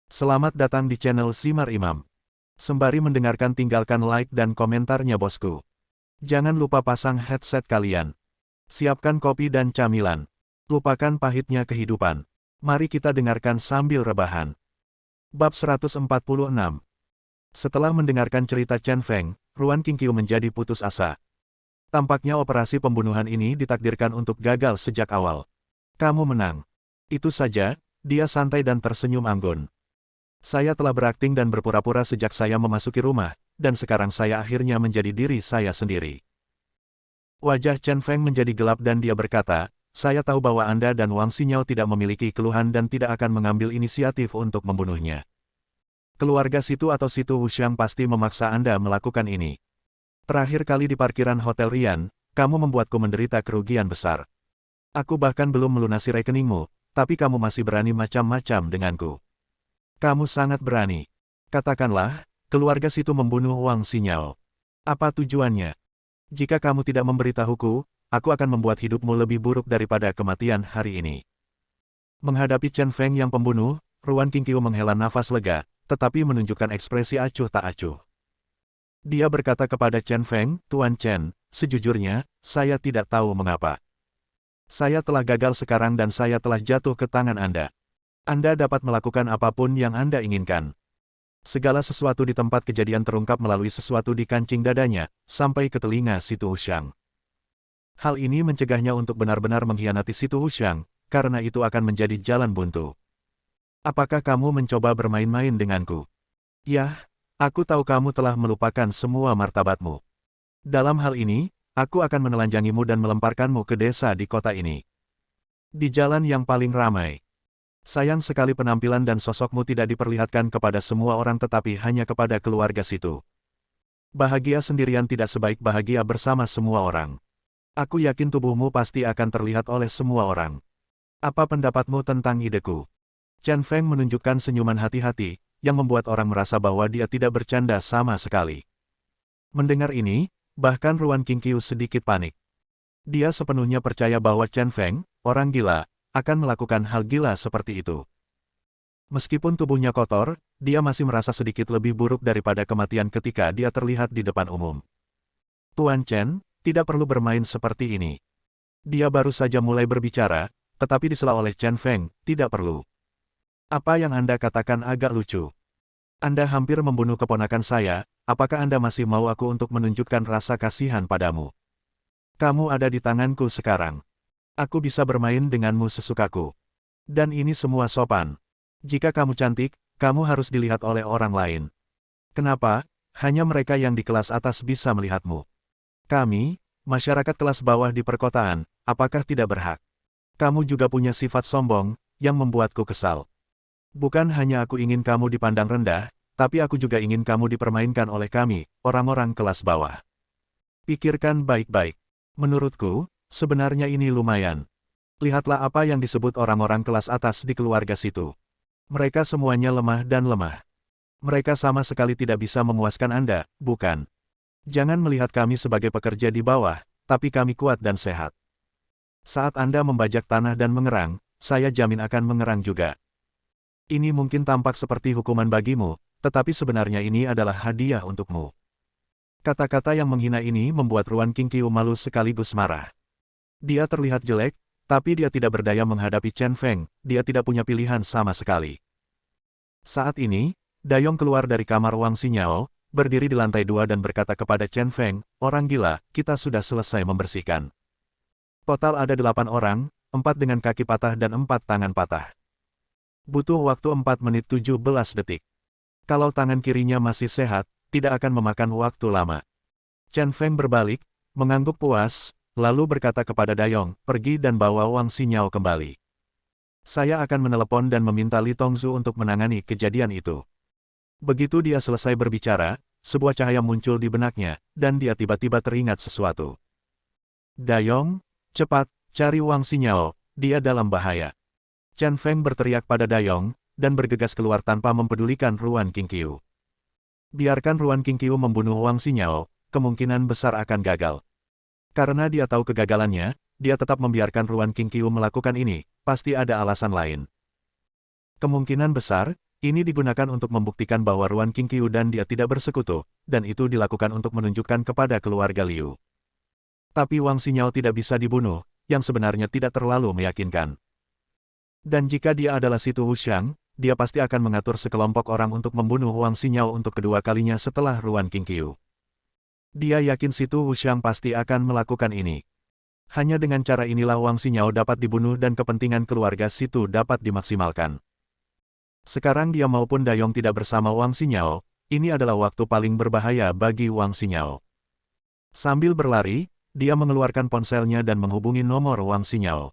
Selamat datang di channel Simar Imam. Sembari mendengarkan tinggalkan like dan komentarnya bosku. Jangan lupa pasang headset kalian. Siapkan kopi dan camilan. Lupakan pahitnya kehidupan. Mari kita dengarkan sambil rebahan. Bab 146. Setelah mendengarkan cerita Chen Feng, Ruan Qingqiu menjadi putus asa. Tampaknya operasi pembunuhan ini ditakdirkan untuk gagal sejak awal. Kamu menang. Itu saja, dia santai dan tersenyum anggun. Saya telah berakting dan berpura-pura sejak saya memasuki rumah, dan sekarang saya akhirnya menjadi diri saya sendiri. Wajah Chen Feng menjadi gelap dan dia berkata, saya tahu bahwa Anda dan Wang Xinyao tidak memiliki keluhan dan tidak akan mengambil inisiatif untuk membunuhnya. Keluarga Situ atau Situ Wuxiang pasti memaksa Anda melakukan ini. Terakhir kali di parkiran Hotel Rian, kamu membuatku menderita kerugian besar. Aku bahkan belum melunasi rekeningmu, tapi kamu masih berani macam-macam denganku. Kamu sangat berani. Katakanlah, keluarga Situ membunuh Wang Xinyao. Apa tujuannya? Jika kamu tidak memberitahuku, aku akan membuat hidupmu lebih buruk daripada kematian hari ini. Menghadapi Chen Feng yang pembunuh, Ruan Qingqiu menghela nafas lega, tetapi menunjukkan ekspresi acuh tak acuh. Dia berkata kepada Chen Feng, Tuan Chen, sejujurnya, saya tidak tahu mengapa. Saya telah gagal sekarang dan saya telah jatuh ke tangan Anda. Anda dapat melakukan apapun yang Anda inginkan. Segala sesuatu di tempat kejadian terungkap melalui sesuatu di kancing dadanya, sampai ke telinga Situ Wuxiang. Hal ini mencegahnya untuk benar-benar mengkhianati Situ Wuxiang, karena itu akan menjadi jalan buntu. Apakah kamu mencoba bermain-main denganku? Yah, aku tahu kamu telah melupakan semua martabatmu. Dalam hal ini, aku akan menelanjangimu dan melemparkanmu ke desa di kota ini. Di jalan yang paling ramai. Sayang sekali penampilan dan sosokmu tidak diperlihatkan kepada semua orang tetapi hanya kepada keluarga Situ. Bahagia sendirian tidak sebaik bahagia bersama semua orang. Aku yakin tubuhmu pasti akan terlihat oleh semua orang. Apa pendapatmu tentang ideku? Chen Feng menunjukkan senyuman hati-hati, yang membuat orang merasa bahwa dia tidak bercanda sama sekali. Mendengar ini, bahkan Ruan Qingqiu sedikit panik. Dia sepenuhnya percaya bahwa Chen Feng, orang gila, akan melakukan hal gila seperti itu. Meskipun tubuhnya kotor, dia masih merasa sedikit lebih buruk daripada kematian ketika dia terlihat di depan umum. Tuan Chen, tidak perlu bermain seperti ini. Dia baru saja mulai berbicara, tetapi disela oleh Chen Feng, tidak perlu. Apa yang Anda katakan agak lucu. Anda hampir membunuh keponakan saya, apakah Anda masih mau aku untuk menunjukkan rasa kasihan padamu? Kamu ada di tanganku sekarang. Aku bisa bermain denganmu sesukaku. Dan ini semua sopan. Jika kamu cantik, kamu harus dilihat oleh orang lain. Kenapa? Hanya mereka yang di kelas atas bisa melihatmu. Kami, masyarakat kelas bawah di perkotaan, apakah tidak berhak? Kamu juga punya sifat sombong, yang membuatku kesal. Bukan hanya aku ingin kamu dipandang rendah, tapi aku juga ingin kamu dipermainkan oleh kami, orang-orang kelas bawah. Pikirkan baik-baik. Menurutku, sebenarnya ini lumayan. Lihatlah apa yang disebut orang-orang kelas atas di keluarga Situ. Mereka semuanya lemah dan lemah. Mereka sama sekali tidak bisa memuaskan Anda, bukan? Jangan melihat kami sebagai pekerja di bawah, tapi kami kuat dan sehat. Saat Anda membajak tanah dan mengerang, saya jamin akan mengerang juga. Ini mungkin tampak seperti hukuman bagimu, tetapi sebenarnya ini adalah hadiah untukmu. Kata-kata yang menghina ini membuat Ruan Qingqiu malu sekaligus marah. Dia terlihat jelek, tapi dia tidak berdaya menghadapi Chen Feng, dia tidak punya pilihan sama sekali. Saat ini, Dayong keluar dari kamar Wang Xinyao, berdiri di lantai 2 dan berkata kepada Chen Feng, orang gila, kita sudah selesai membersihkan. Total ada 8 orang, 4 dengan kaki patah dan 4 tangan patah. Butuh waktu 4 menit 17 detik. Kalau tangan kirinya masih sehat, tidak akan memakan waktu lama. Chen Feng berbalik, mengangguk puas, lalu berkata kepada Dayong, pergi dan bawa Wang Xinyao kembali. Saya akan menelepon dan meminta Li Tongzu untuk menangani kejadian itu. Begitu dia selesai berbicara, sebuah cahaya muncul di benaknya, dan dia tiba-tiba teringat sesuatu. Dayong, cepat, cari Wang Xinyao, dia dalam bahaya. Chen Feng berteriak pada Dayong, dan bergegas keluar tanpa mempedulikan Ruan Qingqiu. Biarkan Ruan Qingqiu membunuh Wang Xinyao, kemungkinan besar akan gagal. Karena dia tahu kegagalannya, dia tetap membiarkan Ruan Qingqiu melakukan ini, pasti ada alasan lain. Kemungkinan besar, Ini digunakan untuk membuktikan bahwa Ruan Qingqiu dan dia tidak bersekutu, dan itu dilakukan untuk menunjukkan kepada keluarga Liu. Tapi Wang Xinyao tidak bisa dibunuh, yang sebenarnya tidak terlalu meyakinkan. Dan jika dia adalah Situ Wuxiang, dia pasti akan mengatur sekelompok orang untuk membunuh Wang Xinyao untuk kedua kalinya setelah Ruan Qingqiu. Dia yakin Situ Wuxiang pasti akan melakukan ini. Hanya dengan cara inilah Wang Xinyao dapat dibunuh dan kepentingan keluarga Situ dapat dimaksimalkan. Sekarang dia maupun Dayong tidak bersama Wang Xinyao, ini adalah waktu paling berbahaya bagi Wang Xinyao. Sambil berlari, dia mengeluarkan ponselnya dan menghubungi nomor Wang Xinyao.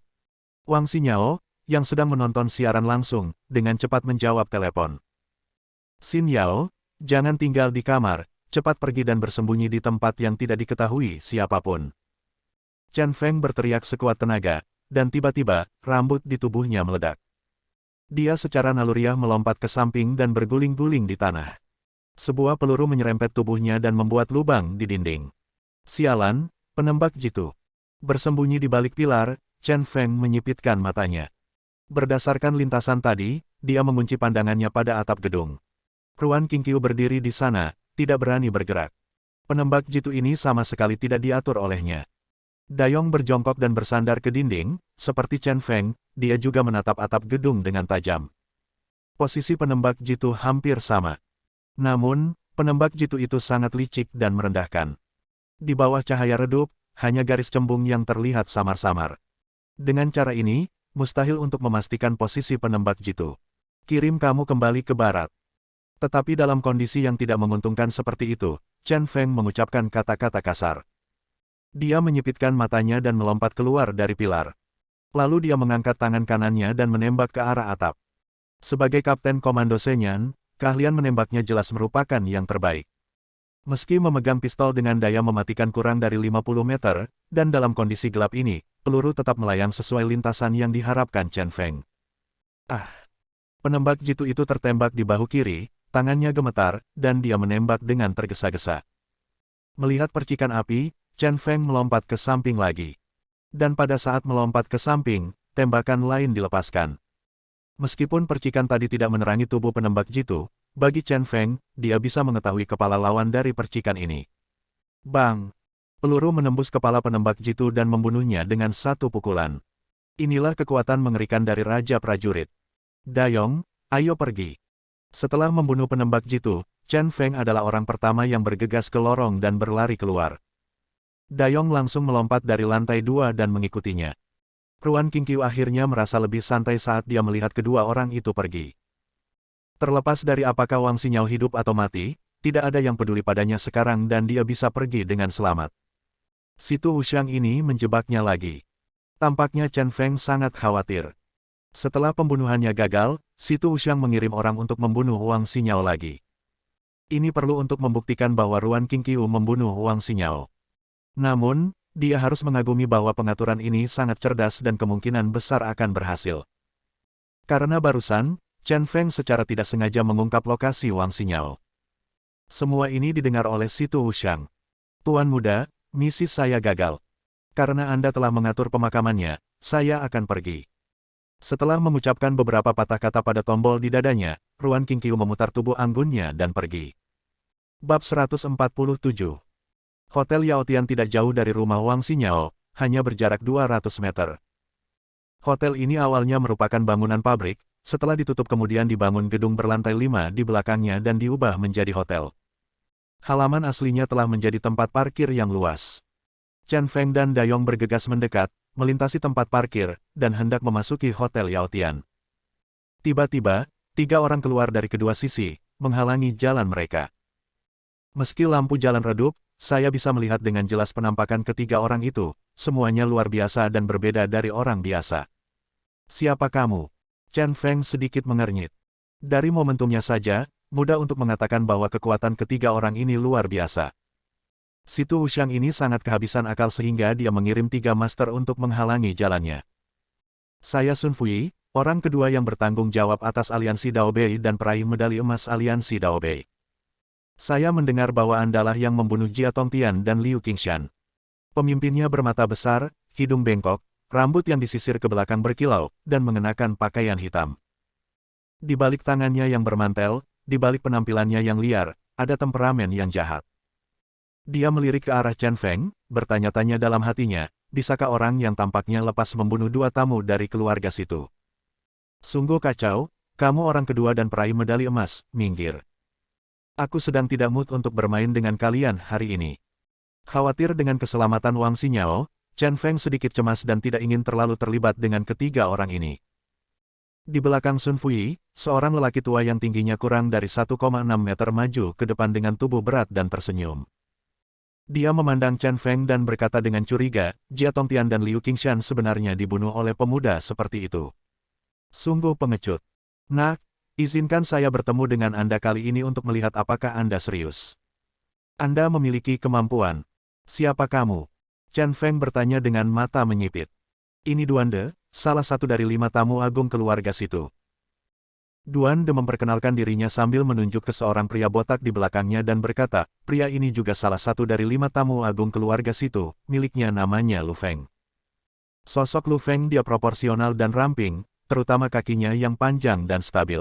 Wang Xinyao, yang sedang menonton siaran langsung, dengan cepat menjawab telepon. Xin Yao, jangan tinggal di kamar, cepat pergi dan bersembunyi di tempat yang tidak diketahui siapapun. Chen Feng berteriak sekuat tenaga, dan tiba-tiba, rambut di tubuhnya meledak. Dia secara naluriah melompat ke samping dan berguling-guling di tanah. Sebuah peluru menyerempet tubuhnya dan membuat lubang di dinding. Sialan, penembak jitu. Bersembunyi di balik pilar, Chen Feng menyipitkan matanya. Berdasarkan lintasan tadi, dia mengunci pandangannya pada atap gedung. Ruan Qingqiu berdiri di sana, tidak berani bergerak. Penembak jitu ini sama sekali tidak diatur olehnya. Dayong berjongkok dan bersandar ke dinding, seperti Chen Feng, dia juga menatap atap gedung dengan tajam. Posisi penembak jitu hampir sama. Namun, penembak jitu itu sangat licik dan merendahkan. Di bawah cahaya redup, hanya garis cembung yang terlihat samar-samar. Dengan cara ini, mustahil untuk memastikan posisi penembak jitu. Kirim kamu kembali ke barat. Tetapi dalam kondisi yang tidak menguntungkan seperti itu, Chen Feng mengucapkan kata-kata kasar. Dia menyipitkan matanya dan melompat keluar dari pilar. Lalu dia mengangkat tangan kanannya dan menembak ke arah atap. Sebagai kapten komando Senyan, keahlian menembaknya jelas merupakan yang terbaik. Meski memegang pistol dengan daya mematikan kurang dari 50 meter, dan dalam kondisi gelap ini, peluru tetap melayang sesuai lintasan yang diharapkan Chen Feng. Penembak jitu itu tertembak di bahu kiri, tangannya gemetar, dan dia menembak dengan tergesa-gesa. Melihat percikan api, Chen Feng melompat ke samping lagi. Dan pada saat melompat ke samping, tembakan lain dilepaskan. Meskipun percikan tadi tidak menerangi tubuh penembak jitu, bagi Chen Feng, dia bisa mengetahui kepala lawan dari percikan ini. Bang! Peluru menembus kepala penembak jitu dan membunuhnya dengan satu pukulan. Inilah kekuatan mengerikan dari Raja Prajurit. Dayong, ayo pergi. Setelah membunuh penembak jitu, Chen Feng adalah orang pertama yang bergegas ke lorong dan berlari keluar. Dayong langsung melompat dari lantai 2 dan mengikutinya. Ruan Qingqiu akhirnya merasa lebih santai saat dia melihat kedua orang itu pergi. Terlepas dari apakah Wang Xinyao hidup atau mati, tidak ada yang peduli padanya sekarang dan dia bisa pergi dengan selamat. Situ Wuxiang ini menjebaknya lagi. Tampaknya Chen Feng sangat khawatir. Setelah pembunuhannya gagal, Situ Wuxiang mengirim orang untuk membunuh Wang Xinyao lagi. Ini perlu untuk membuktikan bahwa Ruan Qingqiu membunuh Wang Xinyao. Namun, dia harus mengagumi bahwa pengaturan ini sangat cerdas dan kemungkinan besar akan berhasil. Karena barusan, Chen Feng secara tidak sengaja mengungkap lokasi Wang Xinyao. Semua ini didengar oleh Situ Wuxiang. Tuan muda, misi saya gagal. Karena Anda telah mengatur pemakamannya, saya akan pergi. Setelah mengucapkan beberapa patah kata pada tombol di dadanya, Ruan Qingqiu memutar tubuh anggunnya dan pergi. Bab 147. Hotel Yaotian tidak jauh dari rumah Wang Xinyao, hanya berjarak 200 meter. Hotel ini awalnya merupakan bangunan pabrik, setelah ditutup kemudian dibangun gedung berlantai 5 di belakangnya dan diubah menjadi hotel. Halaman aslinya telah menjadi tempat parkir yang luas. Chen Feng dan Dayong bergegas mendekat, melintasi tempat parkir, dan hendak memasuki Hotel Yaotian. Tiba-tiba, 3 orang keluar dari kedua sisi, menghalangi jalan mereka. Meski lampu jalan redup, saya bisa melihat dengan jelas penampakan ketiga orang itu, semuanya luar biasa dan berbeda dari orang biasa. Siapa kamu? Chen Feng sedikit mengernyit. Dari momentumnya saja, mudah untuk mengatakan bahwa kekuatan ketiga orang ini luar biasa. Situ Wuxiang ini sangat kehabisan akal sehingga dia mengirim 3 master untuk menghalangi jalannya. Saya Sun Fui, orang kedua yang bertanggung jawab atas aliansi Daobei dan peraih medali emas aliansi Daobei. Saya mendengar bahwa Andalah yang membunuh Jia Tongtian dan Liu Qingshan. Pemimpinnya bermata besar, hidung bengkok, rambut yang disisir ke belakang berkilau, dan mengenakan pakaian hitam. Di balik tangannya yang bermantel, di balik penampilannya yang liar, ada temperamen yang jahat. Dia melirik ke arah Chen Feng, bertanya-tanya dalam hatinya, bisakah orang yang tampaknya lepas membunuh dua tamu dari keluarga situ? Sungguh kacau, kamu orang kedua dan peraih medali emas, minggir. Aku sedang tidak mood untuk bermain dengan kalian hari ini. Khawatir dengan keselamatan Wang Xinyao, Chen Feng sedikit cemas dan tidak ingin terlalu terlibat dengan ketiga orang ini. Di belakang Sun Fuyi, seorang lelaki tua yang tingginya kurang dari 1,6 meter maju ke depan dengan tubuh berat dan tersenyum. Dia memandang Chen Feng dan berkata dengan curiga, Jia Tongtian dan Liu Qingshan sebenarnya dibunuh oleh pemuda seperti itu. Sungguh pengecut. Nak, izinkan saya bertemu dengan Anda kali ini untuk melihat apakah Anda serius. Anda memiliki kemampuan. Siapa kamu? Chen Feng bertanya dengan mata menyipit. Ini Duande, salah satu dari 5 tamu agung keluarga situ. Duande memperkenalkan dirinya sambil menunjuk ke seorang pria botak di belakangnya dan berkata, pria ini juga salah satu dari 5 tamu agung keluarga situ, miliknya namanya Lu Feng. Sosok Lu Feng dia proporsional dan ramping, terutama kakinya yang panjang dan stabil.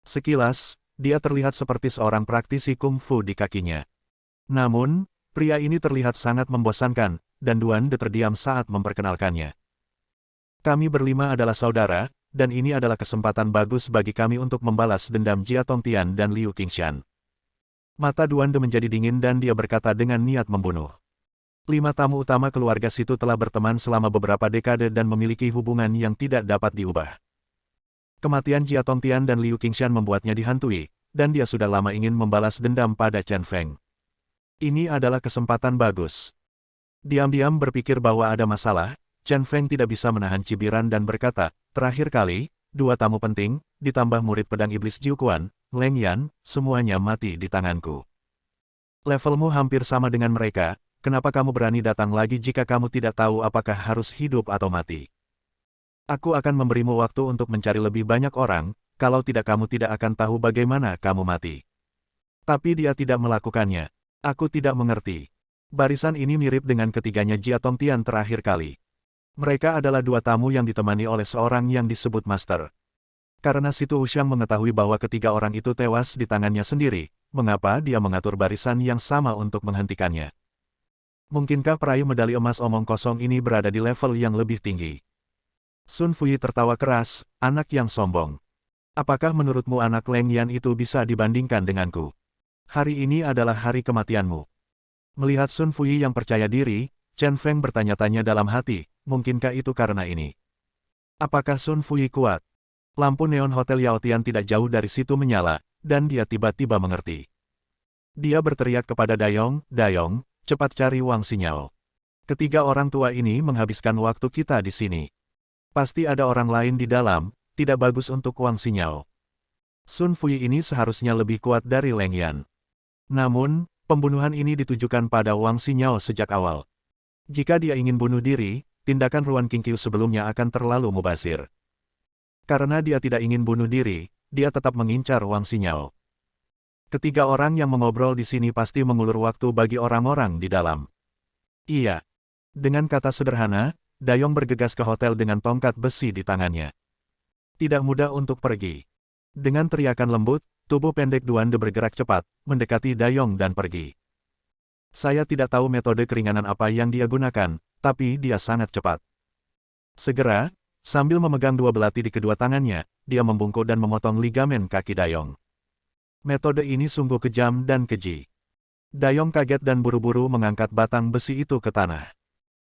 Sekilas, dia terlihat seperti seorang praktisi kungfu di kakinya. Namun, pria ini terlihat sangat membosankan, dan Duande terdiam saat memperkenalkannya. Kami berlima adalah saudara, dan ini adalah kesempatan bagus bagi kami untuk membalas dendam Jia Tongtian dan Liu Qingshan. Mata Duande menjadi dingin dan dia berkata dengan niat membunuh. 5 tamu utama keluarga situ telah berteman selama beberapa dekade dan memiliki hubungan yang tidak dapat diubah. Kematian Jia Tongtian dan Liu Qingshan membuatnya dihantui, dan dia sudah lama ingin membalas dendam pada Chen Feng. Ini adalah kesempatan bagus. Diam-diam berpikir bahwa ada masalah, Chen Feng tidak bisa menahan cibiran dan berkata, terakhir kali, 2 tamu penting, ditambah murid pedang iblis Jiu Quan, Leng Yan, semuanya mati di tanganku. Levelmu hampir sama dengan mereka, kenapa kamu berani datang lagi jika kamu tidak tahu apakah harus hidup atau mati? Aku akan memberimu waktu untuk mencari lebih banyak orang, kalau tidak kamu tidak akan tahu bagaimana kamu mati. Tapi dia tidak melakukannya. Aku tidak mengerti. Barisan ini mirip dengan ketiganya Jia Tongtian terakhir kali. Mereka adalah 2 tamu yang ditemani oleh seorang yang disebut Master. Karena Situ Wuxiang mengetahui bahwa ketiga orang itu tewas di tangannya sendiri, mengapa dia mengatur barisan yang sama untuk menghentikannya? Mungkinkah peraih medali emas omong kosong ini berada di level yang lebih tinggi? Sun Fuyi tertawa keras, anak yang sombong. Apakah menurutmu anak Leng Yan itu bisa dibandingkan denganku? Hari ini adalah hari kematianmu. Melihat Sun Fuyi yang percaya diri, Chen Feng bertanya-tanya dalam hati, mungkinkah itu karena ini? Apakah Sun Fuyi kuat? Lampu neon Hotel Yaotian tidak jauh dari situ menyala, dan dia tiba-tiba mengerti. Dia berteriak kepada Dayong, Dayong, cepat cari Wang Xinyao. Ketiga orang tua ini menghabiskan waktu kita di sini. Pasti ada orang lain di dalam, tidak bagus untuk Wang Xinyao. Sun Fuyi ini seharusnya lebih kuat dari Leng Yan. Namun, pembunuhan ini ditujukan pada Wang Xinyao sejak awal. Jika dia ingin bunuh diri, tindakan Ruan Qingqiu sebelumnya akan terlalu mubazir. Karena dia tidak ingin bunuh diri, dia tetap mengincar Wang Xinyao. Ketiga orang yang mengobrol di sini pasti mengulur waktu bagi orang-orang di dalam. Iya. Dengan kata sederhana, Dayong bergegas ke hotel dengan tongkat besi di tangannya. Tidak mudah untuk pergi. Dengan teriakan lembut, tubuh pendek Duande bergerak cepat, mendekati Dayong dan pergi. Saya tidak tahu metode keringanan apa yang dia gunakan, tapi dia sangat cepat. Segera, sambil memegang 2 belati di kedua tangannya, dia membungkuk dan memotong ligamen kaki Dayong. Metode ini sungguh kejam dan keji. Dayong kaget dan buru-buru mengangkat batang besi itu ke tanah.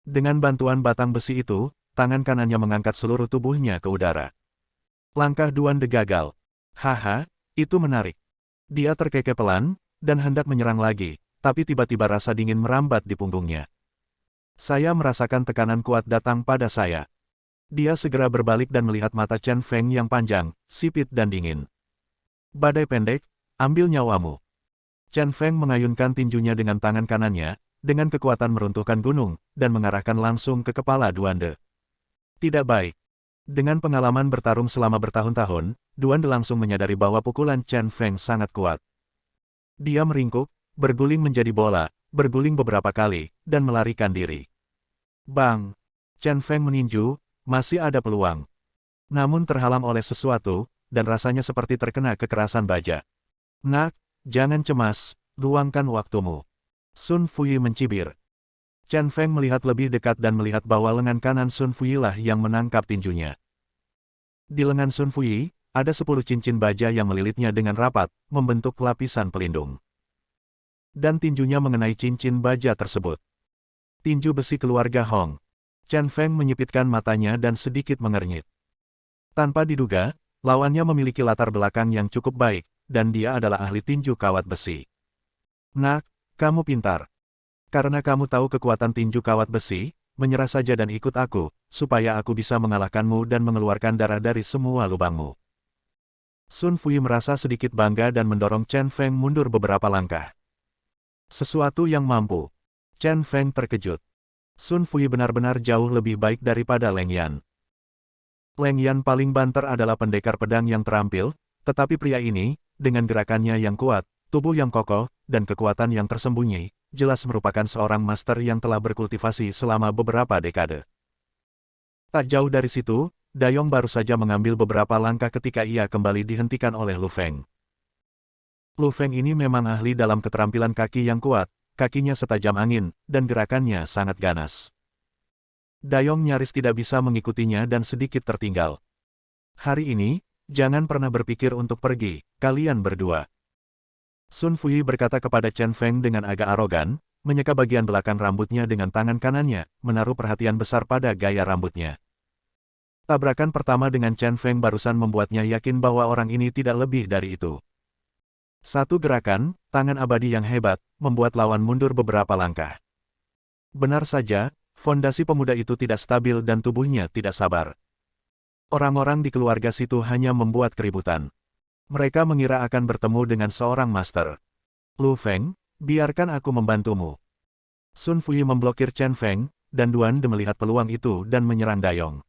Dengan bantuan batang besi itu, tangan kanannya mengangkat seluruh tubuhnya ke udara. Langkah Duande gagal. Haha, itu menarik. Dia terkekeh pelan, dan hendak menyerang lagi. Tapi tiba-tiba rasa dingin merambat di punggungnya. Saya merasakan tekanan kuat datang pada saya. Dia segera berbalik dan melihat mata Chen Feng yang panjang, sipit dan dingin. Badai pendek, ambil nyawamu. Chen Feng mengayunkan tinjunya dengan tangan kanannya, dengan kekuatan meruntuhkan gunung, dan mengarahkan langsung ke kepala Duande. Tidak baik. Dengan pengalaman bertarung selama bertahun-tahun, Duande langsung menyadari bahwa pukulan Chen Feng sangat kuat. Dia meringkuk, berguling menjadi bola, berguling beberapa kali, dan melarikan diri. Bang! Chen Feng meninju, masih ada peluang. Namun terhalang oleh sesuatu, dan rasanya seperti terkena kekerasan baja. Nak, jangan cemas, luangkan waktumu. Sun Fuyi mencibir. Chen Feng melihat lebih dekat dan melihat bahwa lengan kanan Sun Fuyi lah yang menangkap tinjunya. Di lengan Sun Fuyi, ada 10 cincin baja yang melilitnya dengan rapat, membentuk lapisan pelindung. Dan tinjunya mengenai cincin baja tersebut. Tinju besi keluarga Hong. Chen Feng menyipitkan matanya dan sedikit mengernyit. Tanpa diduga, lawannya memiliki latar belakang yang cukup baik, dan dia adalah ahli tinju kawat besi. Nak, kamu pintar. Karena kamu tahu kekuatan tinju kawat besi, menyerah saja dan ikut aku, supaya aku bisa mengalahkanmu dan mengeluarkan darah dari semua lubangmu. Sun Fuyi merasa sedikit bangga dan mendorong Chen Feng mundur beberapa langkah. Sesuatu yang mampu. Chen Feng terkejut. Sun Fuyi benar-benar jauh lebih baik daripada Leng Yan. Leng Yan paling banter adalah pendekar pedang yang terampil, tetapi pria ini, dengan gerakannya yang kuat, tubuh yang kokoh, dan kekuatan yang tersembunyi, jelas merupakan seorang master yang telah berkultivasi selama beberapa dekade. Tak jauh dari situ, Dayong baru saja mengambil beberapa langkah ketika ia kembali dihentikan oleh Lu Feng. Lu Feng ini memang ahli dalam keterampilan kaki yang kuat, kakinya setajam angin, dan gerakannya sangat ganas. Dayong nyaris tidak bisa mengikutinya dan sedikit tertinggal. Hari ini, jangan pernah berpikir untuk pergi, kalian berdua. Sun Fuyi berkata kepada Chen Feng dengan agak arogan, menyeka bagian belakang rambutnya dengan tangan kanannya, menaruh perhatian besar pada gaya rambutnya. Tabrakan pertama dengan Chen Feng barusan membuatnya yakin bahwa orang ini tidak lebih dari itu. Satu gerakan, tangan abadi yang hebat, membuat lawan mundur beberapa langkah. Benar saja, fondasi pemuda itu tidak stabil dan tubuhnya tidak sabar. Orang-orang di keluarga situ hanya membuat keributan. Mereka mengira akan bertemu dengan seorang master. Lu Feng, biarkan aku membantumu. Sun Fuyi memblokir Chen Feng, dan Duan De melihat peluang itu dan menyerang Dayong.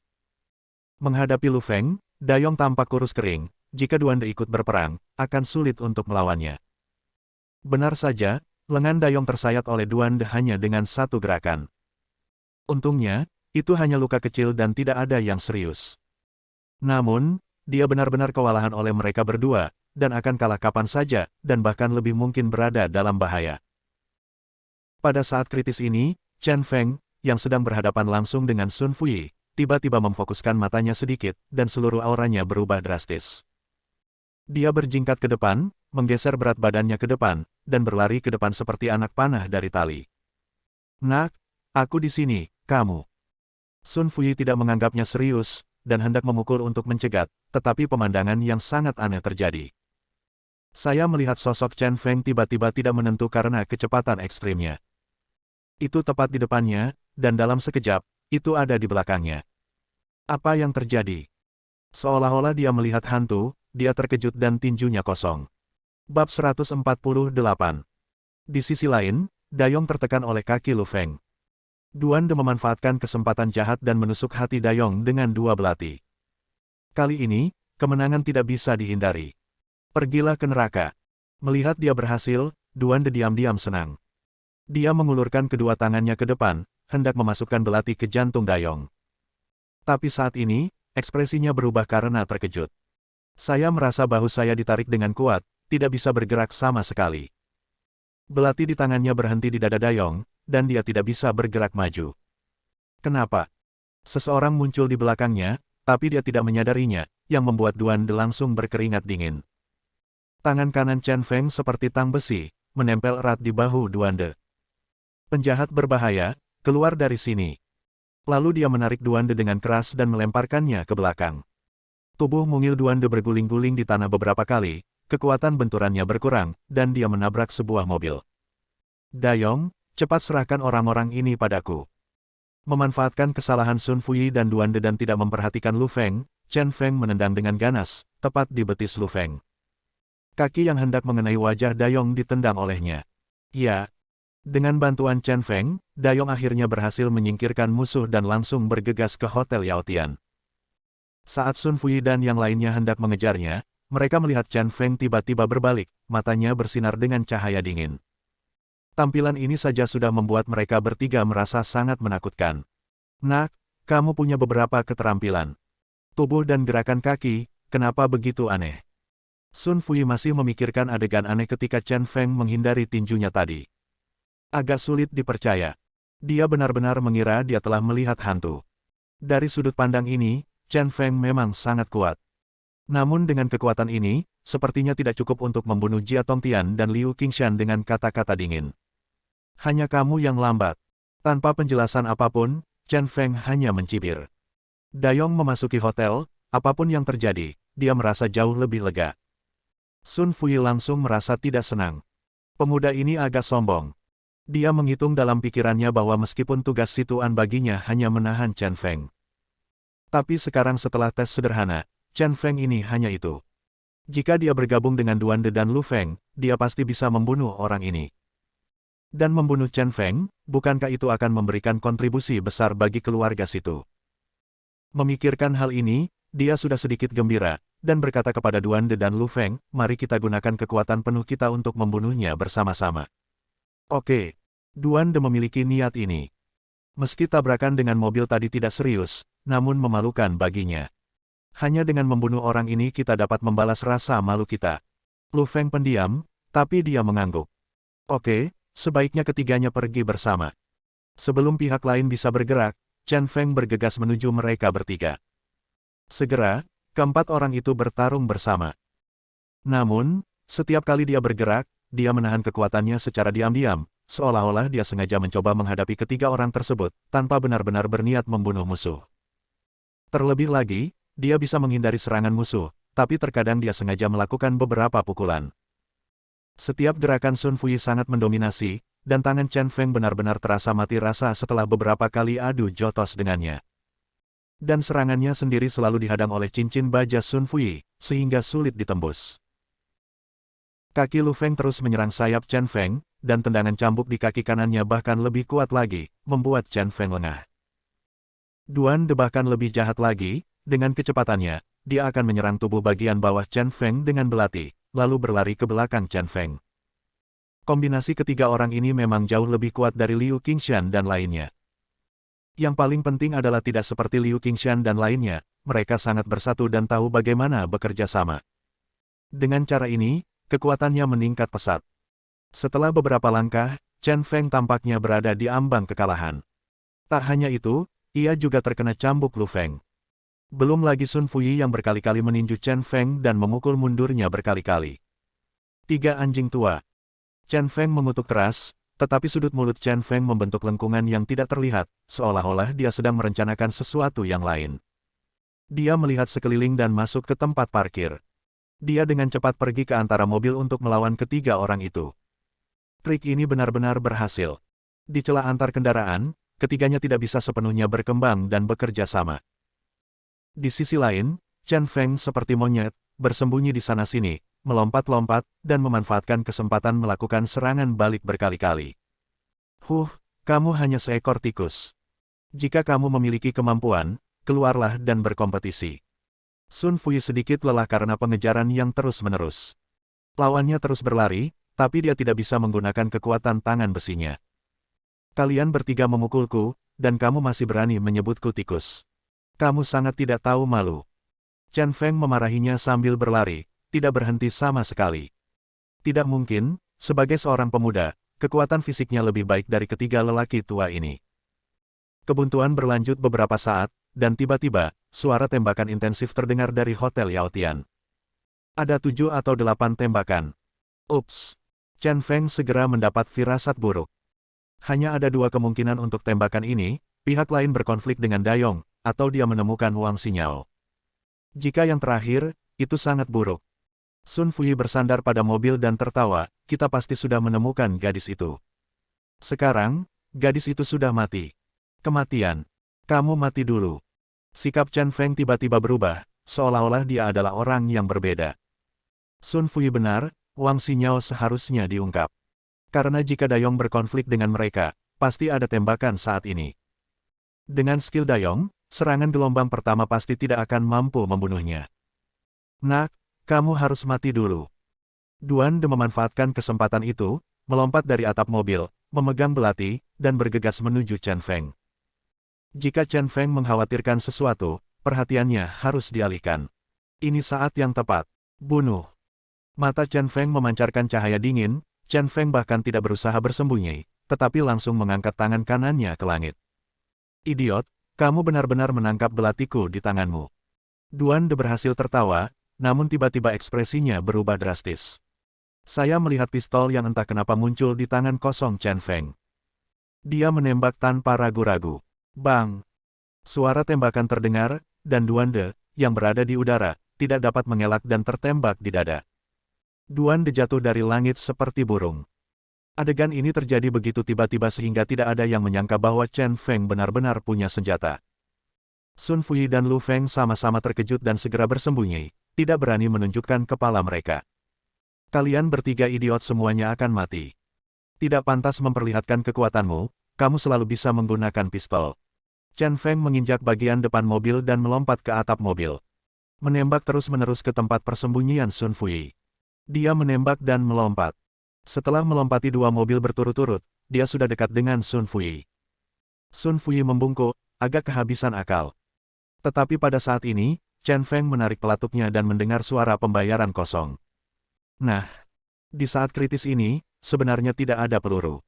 Menghadapi Lu Feng, Dayong tampak kurus kering. Jika Duan De ikut berperang, akan sulit untuk melawannya. Benar saja, lengan Dayong tersayat oleh Duan De hanya dengan satu gerakan. Untungnya, itu hanya luka kecil dan tidak ada yang serius. Namun, dia benar-benar kewalahan oleh mereka berdua, dan akan kalah kapan saja, dan bahkan lebih mungkin berada dalam bahaya. Pada saat kritis ini, Chen Feng, yang sedang berhadapan langsung dengan Sun Fuyi, tiba-tiba memfokuskan matanya sedikit, dan seluruh auranya berubah drastis. Dia berjingkat ke depan, menggeser berat badannya ke depan, dan berlari ke depan seperti anak panah dari tali. Nak, aku di sini, kamu. Sun Fuyi tidak menganggapnya serius, dan hendak memukul untuk mencegat, tetapi pemandangan yang sangat aneh terjadi. Saya melihat sosok Chen Feng tiba-tiba tidak menentu karena kecepatan ekstrimnya. Itu tepat di depannya, dan dalam sekejap, itu ada di belakangnya. Apa yang terjadi? Seolah-olah dia melihat hantu, dia terkejut dan tinjunya kosong. Bab 148. Di sisi lain, Dayong tertekan oleh kaki Lu Feng. Duan De memanfaatkan kesempatan jahat dan menusuk hati Dayong dengan dua belati. Kali ini, kemenangan tidak bisa dihindari. Pergilah ke neraka. Melihat dia berhasil, Duan De diam-diam senang. Dia mengulurkan kedua tangannya ke depan, hendak memasukkan belati ke jantung Dayong. Tapi saat ini, ekspresinya berubah karena terkejut. Saya merasa bahu saya ditarik dengan kuat, tidak bisa bergerak sama sekali. Belati di tangannya berhenti di dada Dayong, dan dia tidak bisa bergerak maju. Kenapa? Seseorang muncul di belakangnya, tapi dia tidak menyadarinya, yang membuat Duan De langsung berkeringat dingin. Tangan kanan Chen Feng seperti tang besi, menempel erat di bahu Duan De. Penjahat berbahaya, keluar dari sini. Lalu dia menarik Duan De dengan keras dan melemparkannya ke belakang. Tubuh mungil Duan De berguling-guling di tanah beberapa kali, kekuatan benturannya berkurang, dan dia menabrak sebuah mobil. Dayong, cepat serahkan orang-orang ini padaku. Memanfaatkan kesalahan Sun Fuyi dan Duan De dan tidak memperhatikan Lu Feng, Chen Feng menendang dengan ganas, tepat di betis Lu Feng. Kaki yang hendak mengenai wajah Dayong ditendang olehnya. Ya. Dengan bantuan Chen Feng, Dayong akhirnya berhasil menyingkirkan musuh dan langsung bergegas ke Hotel Yaotian. Saat Sun Fuyi dan yang lainnya hendak mengejarnya, mereka melihat Chen Feng tiba-tiba berbalik, matanya bersinar dengan cahaya dingin. Tampilan ini saja sudah membuat mereka bertiga merasa sangat menakutkan. Nak, kamu punya beberapa keterampilan. Tubuh dan gerakan kaki, kenapa begitu aneh? Sun Fui masih memikirkan adegan aneh ketika Chen Feng menghindari tinjunya tadi. Agak sulit dipercaya. Dia benar-benar mengira dia telah melihat hantu. Dari sudut pandang ini, Chen Feng memang sangat kuat. Namun dengan kekuatan ini, sepertinya tidak cukup untuk membunuh Jia Tongtian dan Liu Qingshan dengan kata-kata dingin. Hanya kamu yang lambat. Tanpa penjelasan apapun, Chen Feng hanya mencibir. Dayong memasuki hotel, apapun yang terjadi, dia merasa jauh lebih lega. Sun Fui langsung merasa tidak senang. Pemuda ini agak sombong. Dia menghitung dalam pikirannya bahwa meskipun tugas Situan baginya hanya menahan Chen Feng. Tapi sekarang setelah tes sederhana, Chen Feng ini hanya itu. Jika dia bergabung dengan Duan De dan Lu Feng, dia pasti bisa membunuh orang ini. Dan membunuh Chen Feng, bukankah itu akan memberikan kontribusi besar bagi keluarga Situ? Memikirkan hal ini, dia sudah sedikit gembira, dan berkata kepada Duan De dan Lu Feng, mari kita gunakan kekuatan penuh kita untuk membunuhnya bersama-sama. Oke, Duan De memiliki niat ini. Meski tabrakan dengan mobil tadi tidak serius, namun memalukan baginya. Hanya dengan membunuh orang ini kita dapat membalas rasa malu kita. Lu Feng pendiam, tapi dia mengangguk. Oke, sebaiknya ketiganya pergi bersama. Sebelum pihak lain bisa bergerak, Chen Feng bergegas menuju mereka bertiga. Segera, keempat orang itu bertarung bersama. Namun, setiap kali dia bergerak, dia menahan kekuatannya secara diam-diam, seolah-olah dia sengaja mencoba menghadapi ketiga orang tersebut, tanpa benar-benar berniat membunuh musuh. Terlebih lagi, dia bisa menghindari serangan musuh, tapi terkadang dia sengaja melakukan beberapa pukulan. Setiap gerakan Sun Fui sangat mendominasi, dan tangan Chen Feng benar-benar terasa mati rasa setelah beberapa kali adu jotos dengannya. Dan serangannya sendiri selalu dihadang oleh cincin baja Sun Fui, sehingga sulit ditembus. Kaki Lu Feng terus menyerang sayap Chen Feng, dan tendangan cambuk di kaki kanannya bahkan lebih kuat lagi, membuat Chen Feng lengah. Duan De bahkan lebih jahat lagi, dengan kecepatannya, dia akan menyerang tubuh bagian bawah Chen Feng dengan belati, lalu berlari ke belakang Chen Feng. Kombinasi ketiga orang ini memang jauh lebih kuat dari Liu Qingshan dan lainnya. Yang paling penting adalah tidak seperti Liu Qingshan dan lainnya, mereka sangat bersatu dan tahu bagaimana bekerja sama. Dengan cara ini, kekuatannya meningkat pesat. Setelah beberapa langkah, Chen Feng tampaknya berada di ambang kekalahan. Tak hanya itu, ia juga terkena cambuk Lu Feng. Belum lagi Sun Fui yang berkali-kali meninju Chen Feng dan memukul mundurnya berkali-kali. Tiga anjing tua. Chen Feng mengutuk keras, tetapi sudut mulut Chen Feng membentuk lengkungan yang tidak terlihat, seolah-olah dia sedang merencanakan sesuatu yang lain. Dia melihat sekeliling dan masuk ke tempat parkir. Dia dengan cepat pergi ke antara mobil untuk melawan ketiga orang itu. Trik ini benar-benar berhasil. Di celah antar kendaraan, ketiganya tidak bisa sepenuhnya berkembang dan bekerja sama. Di sisi lain, Chen Feng seperti monyet, bersembunyi di sana-sini, melompat-lompat, dan memanfaatkan kesempatan melakukan serangan balik berkali-kali. Kamu hanya seekor tikus. Jika kamu memiliki kemampuan, keluarlah dan berkompetisi. Sun Fui sedikit lelah karena pengejaran yang terus-menerus. Lawannya terus berlari, tapi dia tidak bisa menggunakan kekuatan tangan besinya. Kalian bertiga memukulku, dan kamu masih berani menyebutku tikus. Kamu sangat tidak tahu malu. Chen Feng memarahinya sambil berlari, tidak berhenti sama sekali. Tidak mungkin, sebagai seorang pemuda, kekuatan fisiknya lebih baik dari ketiga lelaki tua ini. Kebuntuan berlanjut beberapa saat, dan tiba-tiba, suara tembakan intensif terdengar dari Hotel Yaotian. Ada 7 atau 8 tembakan. Ups! Chen Feng segera mendapat firasat buruk. Hanya ada 2 kemungkinan untuk tembakan ini, pihak lain berkonflik dengan Dayong, atau dia menemukan Wang Xinyao. Jika yang terakhir, itu sangat buruk. Sun Fui bersandar pada mobil dan tertawa, kita pasti sudah menemukan gadis itu. Sekarang, gadis itu sudah mati. Kematian. Kamu mati dulu. Sikap Chen Feng tiba-tiba berubah, seolah-olah dia adalah orang yang berbeda. Sun Fui benar, Wang Xinyao seharusnya diungkap. Karena jika Dayong berkonflik dengan mereka, pasti ada tembakan saat ini. Dengan skill Dayong, serangan gelombang pertama pasti tidak akan mampu membunuhnya. Nak, kamu harus mati dulu. Duan De memanfaatkan kesempatan itu, melompat dari atap mobil, memegang belati, dan bergegas menuju Chen Feng. Jika Chen Feng mengkhawatirkan sesuatu, perhatiannya harus dialihkan. Ini saat yang tepat. Bunuh. Mata Chen Feng memancarkan cahaya dingin, Chen Feng bahkan tidak berusaha bersembunyi, tetapi langsung mengangkat tangan kanannya ke langit. Idiot, kamu benar-benar menangkap belatiku di tanganmu. Duan De berhasil tertawa, namun tiba-tiba ekspresinya berubah drastis. Saya melihat pistol yang entah kenapa muncul di tangan kosong Chen Feng. Dia menembak tanpa ragu-ragu. Bang! Suara tembakan terdengar, dan Duan De, yang berada di udara, tidak dapat mengelak dan tertembak di dada. Duan De jatuh dari langit seperti burung. Adegan ini terjadi begitu tiba-tiba sehingga tidak ada yang menyangka bahwa Chen Feng benar-benar punya senjata. Sun Fuyi dan Lu Feng sama-sama terkejut dan segera bersembunyi, tidak berani menunjukkan kepala mereka. Kalian bertiga idiot semuanya akan mati. Tidak pantas memperlihatkan kekuatanmu, kamu selalu bisa menggunakan pistol. Chen Feng menginjak bagian depan mobil dan melompat ke atap mobil. Menembak terus-menerus ke tempat persembunyian Sun Fuyi. Dia menembak dan melompat. Setelah melompati 2 mobil berturut-turut, dia sudah dekat dengan Sun Fuyi. Sun Fuyi membungkuk, agak kehabisan akal. Tetapi pada saat ini, Chen Feng menarik pelapuknya dan mendengar suara pembayaran kosong. Nah, di saat kritis ini, sebenarnya tidak ada peluru.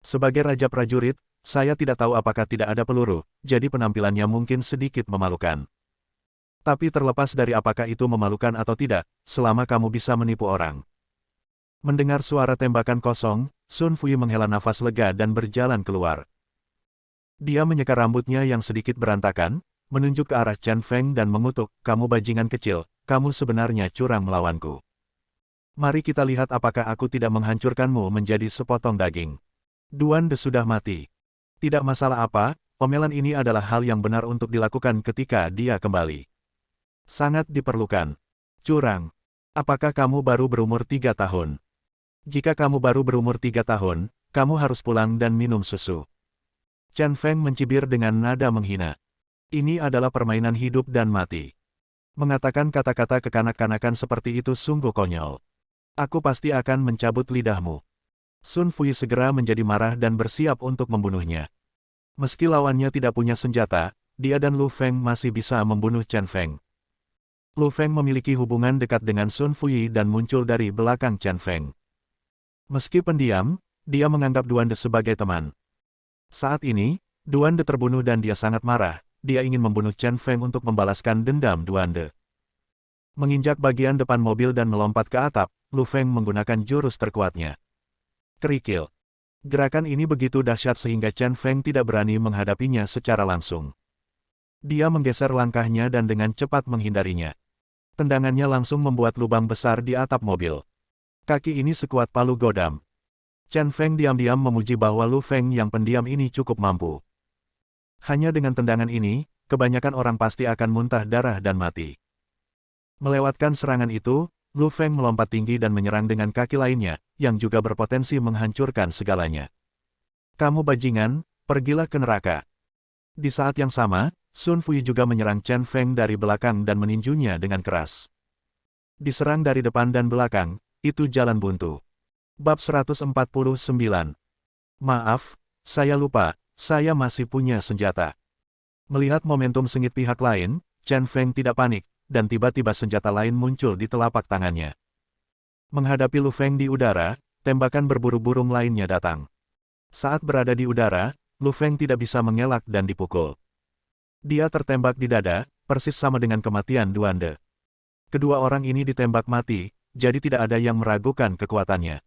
Sebagai raja prajurit, saya tidak tahu apakah tidak ada peluru, jadi penampilannya mungkin sedikit memalukan. Tapi terlepas dari apakah itu memalukan atau tidak, selama kamu bisa menipu orang. Mendengar suara tembakan kosong, Sun Fuyi menghela nafas lega dan berjalan keluar. Dia menyeka rambutnya yang sedikit berantakan, menunjuk ke arah Chen Feng dan mengutuk, kamu bajingan kecil, kamu sebenarnya curang melawanku. Mari kita lihat apakah aku tidak menghancurkanmu menjadi sepotong daging. Duan De sudah mati. Tidak masalah apa, omelan ini adalah hal yang benar untuk dilakukan ketika dia kembali. Sangat diperlukan. Curang. Apakah kamu baru berumur 3 tahun? Jika kamu baru berumur 3 tahun, kamu harus pulang dan minum susu. Chen Feng mencibir dengan nada menghina. Ini adalah permainan hidup dan mati. Mengatakan kata-kata kekanak-kanakan seperti itu sungguh konyol. Aku pasti akan mencabut lidahmu. Sun Fuyi segera menjadi marah dan bersiap untuk membunuhnya. Meski lawannya tidak punya senjata, dia dan Lu Feng masih bisa membunuh Chen Feng. Lu Feng memiliki hubungan dekat dengan Sun Fuyi dan muncul dari belakang Chen Feng. Meski pendiam, dia menganggap Duan De sebagai teman. Saat ini, Duan De terbunuh dan dia sangat marah, dia ingin membunuh Chen Feng untuk membalaskan dendam Duan De. Menginjak bagian depan mobil dan melompat ke atap, Lu Feng menggunakan jurus terkuatnya. Kerikil. Gerakan ini begitu dahsyat sehingga Chen Feng tidak berani menghadapinya secara langsung. Dia menggeser langkahnya dan dengan cepat menghindarinya. Tendangannya langsung membuat lubang besar di atap mobil. Kaki ini sekuat palu godam. Chen Feng diam-diam memuji bahwa Lu Feng yang pendiam ini cukup mampu. Hanya dengan tendangan ini, kebanyakan orang pasti akan muntah darah dan mati. Melewatkan serangan itu, Lu Feng melompat tinggi dan menyerang dengan kaki lainnya, yang juga berpotensi menghancurkan segalanya. Kamu bajingan, pergilah ke neraka. Di saat yang sama, Sun Fuyi juga menyerang Chen Feng dari belakang dan meninjunya dengan keras. Diserang dari depan dan belakang, itu jalan buntu. Bab 149. Maaf, saya lupa, saya masih punya senjata. Melihat momentum sengit pihak lain, Chen Feng tidak panik, dan tiba-tiba senjata lain muncul di telapak tangannya. Menghadapi Lu Feng di udara, tembakan berburu burung lainnya datang. Saat berada di udara, Lu Feng tidak bisa mengelak dan dipukul. Dia tertembak di dada, persis sama dengan kematian Duan De. Kedua orang ini ditembak mati, jadi tidak ada yang meragukan kekuatannya.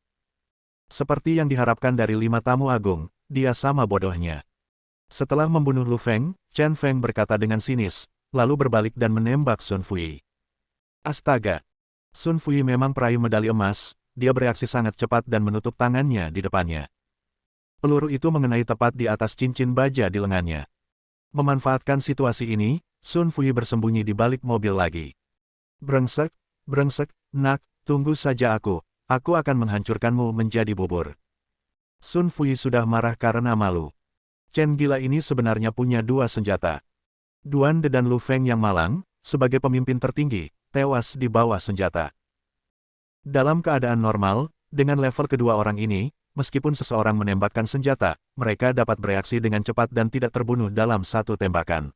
Seperti yang diharapkan dari 5 tamu agung, dia sama bodohnya. Setelah membunuh Lu Feng, Chen Feng berkata dengan sinis, lalu berbalik dan menembak Sun Fuyi. Astaga! Sun Fuyi memang peraih medali emas, dia bereaksi sangat cepat dan menutup tangannya di depannya. Peluru itu mengenai tepat di atas cincin baja di lengannya. Memanfaatkan situasi ini, Sun Fuyi bersembunyi di balik mobil lagi. Brengsek, nak, tunggu saja aku akan menghancurkanmu menjadi bubur. Sun Fuyi sudah marah karena malu. Chen gila ini sebenarnya punya 2 senjata. Duan De dan Lu Feng yang malang, sebagai pemimpin tertinggi, tewas di bawah senjata. Dalam keadaan normal, dengan level kedua orang ini, meskipun seseorang menembakkan senjata, mereka dapat bereaksi dengan cepat dan tidak terbunuh dalam satu tembakan.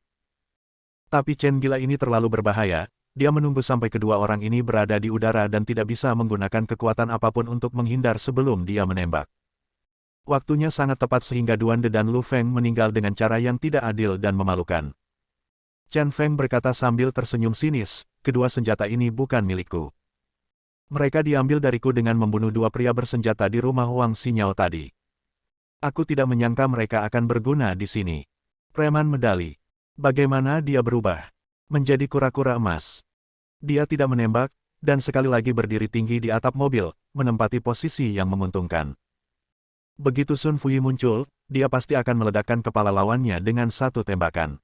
Tapi Chen gila ini terlalu berbahaya, dia menunggu sampai kedua orang ini berada di udara dan tidak bisa menggunakan kekuatan apapun untuk menghindar sebelum dia menembak. Waktunya sangat tepat sehingga Duan De dan Lu Feng meninggal dengan cara yang tidak adil dan memalukan. Chen Feng berkata sambil tersenyum sinis, kedua senjata ini bukan milikku. Mereka diambil dariku dengan membunuh dua pria bersenjata di rumah Wang Xinyao tadi. Aku tidak menyangka mereka akan berguna di sini. Preman medali. Bagaimana dia berubah menjadi kura-kura emas? Dia tidak menembak, dan sekali lagi berdiri tinggi di atap mobil, menempati posisi yang menguntungkan. Begitu Sun Fuyi muncul, dia pasti akan meledakkan kepala lawannya dengan satu tembakan.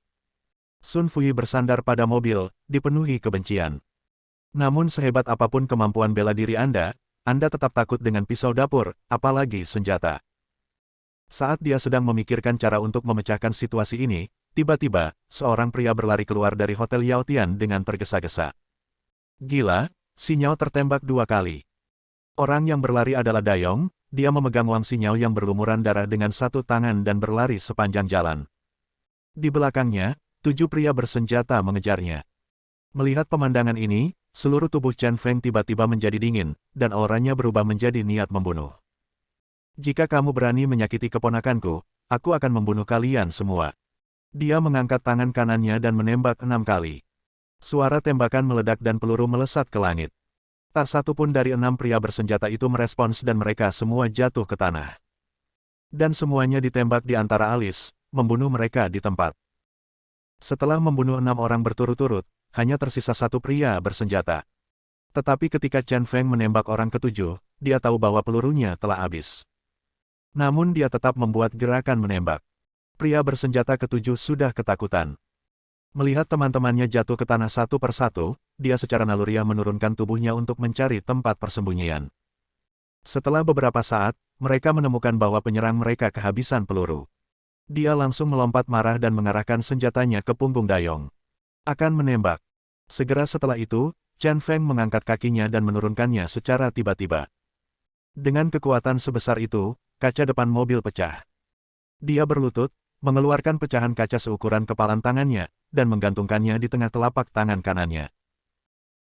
Sun Fuyi bersandar pada mobil, dipenuhi kebencian. Namun sehebat apapun kemampuan bela diri Anda tetap takut dengan pisau dapur, apalagi senjata. Saat dia sedang memikirkan cara untuk memecahkan situasi ini, tiba-tiba, seorang pria berlari keluar dari Hotel Yaotian dengan tergesa-gesa. Gila, Xinyao tertembak 2 kali. Orang yang berlari adalah Dayong, dia memegang Wang Xinyao yang berlumuran darah dengan satu tangan dan berlari sepanjang jalan. Di belakangnya, 7 pria bersenjata mengejarnya. Melihat pemandangan ini, seluruh tubuh Chen Feng tiba-tiba menjadi dingin, dan auranya berubah menjadi niat membunuh. Jika kamu berani menyakiti keponakanku, aku akan membunuh kalian semua. Dia mengangkat tangan kanannya dan menembak 6 kali. Suara tembakan meledak dan peluru melesat ke langit. Tak satu pun dari 6 pria bersenjata itu merespons dan mereka semua jatuh ke tanah. Dan semuanya ditembak di antara alis, membunuh mereka di tempat. Setelah membunuh 6 orang berturut-turut, hanya tersisa 1 pria bersenjata. Tetapi ketika Chen Feng menembak orang ke-7, dia tahu bahwa pelurunya telah habis. Namun dia tetap membuat gerakan menembak. Pria bersenjata ke-7 sudah ketakutan. Melihat teman-temannya jatuh ke tanah satu persatu, dia secara naluriah menurunkan tubuhnya untuk mencari tempat persembunyian. Setelah beberapa saat, mereka menemukan bahwa penyerang mereka kehabisan peluru. Dia langsung melompat marah dan mengarahkan senjatanya ke punggung Dayong. Akan menembak. Segera setelah itu, Chen Feng mengangkat kakinya dan menurunkannya secara tiba-tiba. Dengan kekuatan sebesar itu, kaca depan mobil pecah. Dia berlutut, mengeluarkan pecahan kaca seukuran kepalan tangannya, dan menggantungkannya di tengah telapak tangan kanannya.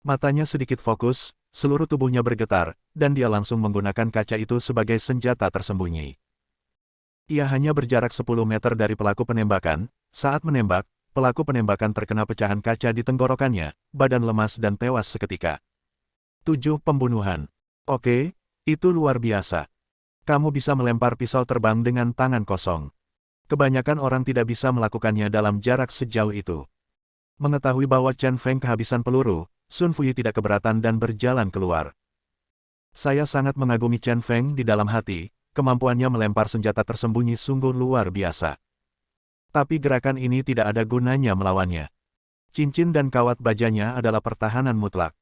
Matanya sedikit fokus, seluruh tubuhnya bergetar, dan dia langsung menggunakan kaca itu sebagai senjata tersembunyi. Ia hanya berjarak 10 meter dari pelaku penembakan. Saat menembak, pelaku penembakan terkena pecahan kaca di tenggorokannya, badan lemas dan tewas seketika. 7 pembunuhan. Oke, itu luar biasa. Kamu bisa melempar pisau terbang dengan tangan kosong. Kebanyakan orang tidak bisa melakukannya dalam jarak sejauh itu. Mengetahui bahwa Chen Feng kehabisan peluru, Sun Fuyi tidak keberatan dan berjalan keluar. Saya sangat mengagumi Chen Feng di dalam hati, kemampuannya melempar senjata tersembunyi sungguh luar biasa. Tapi gerakan ini tidak ada gunanya melawannya. Cincin dan kawat bajanya adalah pertahanan mutlak.